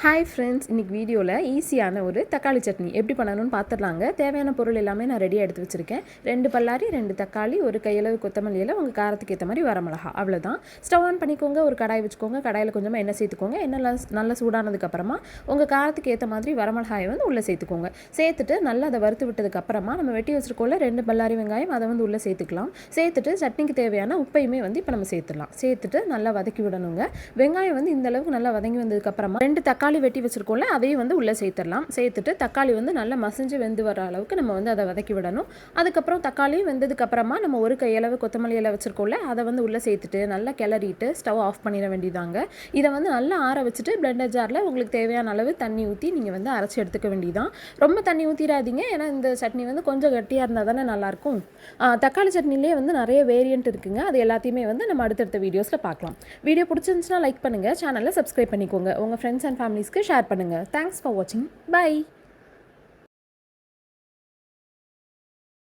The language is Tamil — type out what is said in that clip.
ஹாய் ஃப்ரெண்ட்ஸ், இன்றைக்கி வீடியோவில் ஈஸியான ஒரு தக்காளி சட்னி எப்படி பண்ணணும்னு பார்த்துடலாங்க. தேவையான பொருள் எல்லாமே நான் ரெடியாக எடுத்து வச்சுருக்கேன். 2 பல்லாரி, 2 தக்காளி, ஒரு கையளவு கொத்தமல்லி இலை, உங்கள் காரத்துக்கு ஏற்ற மாதிரி வரமிளகா, அவ்வளோதான். ஸ்டவ் ஆன் பண்ணிக்கோங்க. ஒரு கடாய் வச்சுக்கோங்க. கடாயில் கொஞ்சமாக எண்ணெய் சேர்த்துக்கோங்க. எண்ணெய் நல்லா சூடானதுக்கப்புறமா உங்கள் காரத்துக்கு ஏற்ற மாதிரி வரமிளகாயை உள்ளே சேர்த்துக்கோங்க. சேர்த்துட்டு நல்லா அதை வறுத்து விட்டதுக்கப்புறமா நம்ம வெட்டி வச்சுருக்கோம்ல 2 பல்லாரி வெங்காயம், அதை உள்ளே சேர்த்துக்கலாம். சேர்த்துட்டு சட்னிக்கு தேவையான உப்பையுமே இப்போ நம்ம சேர்த்துடலாம். சேர்த்துட்டு நல்லா வதக்கி விடணுங்க. வெங்காயம் இந்த அளவுக்கு நல்லா வதங்கி வந்ததுக்கப்புறமா 2 தக்காளி வெட்டி வச்சுருக்கோம்ல அதையும் உள்ளே சேர்த்துடலாம். சேர்த்துட்டு தக்காளி நல்லா மசிஞ்சு வெந்து வர அளவுக்கு நம்ம அதை வதக்கி விடணும். அதுக்கப்புறம் தக்காளி வெந்ததுக்கப்புறமா நம்ம ஒரு கையளவு கொத்தமல்லி இலை வச்சுருக்கோம்ல அதை உள்ளே சேர்த்துட்டு நல்லா கிளறிட்டு ஸ்டவ் ஆஃப் பண்ணிட வேண்டியதாங்க. இதை நல்லா ஆற வச்சுட்டு பிளெண்டர் ஜாரில் உங்களுக்கு தேவையான அளவு தண்ணி ஊற்றி நீங்கள் அரைச்சி எடுத்துக்க வேண்டியதான். ரொம்ப தண்ணி ஊற்றிடாதீங்க, ஏன்னா இந்த சட்னி கொஞ்சம் கட்டியாக இருந்தால் தானே நல்லாயிருக்கும். தக்காளி சட்னிலே நிறைய வேரியண்ட் இருக்குங்க. அது எல்லாத்தையுமே நம்ம அடுத்தடுத்த வீடியோஸில் பார்க்கலாம். வீடியோ பிடிச்சிருந்துச்சுன்னா லைக் பண்ணுங்கள், சேனலை சப்ஸ்கிரைப் பண்ணிக்கோங்க, உங்கள் ஃப்ரெண்ட்ஸ் அண்ட் ஃபேமிலிஸ்க்கு ஷேர் பண்ணுங்கள். தேங்க்ஸ் ஃபார் வாட்சிங். பை.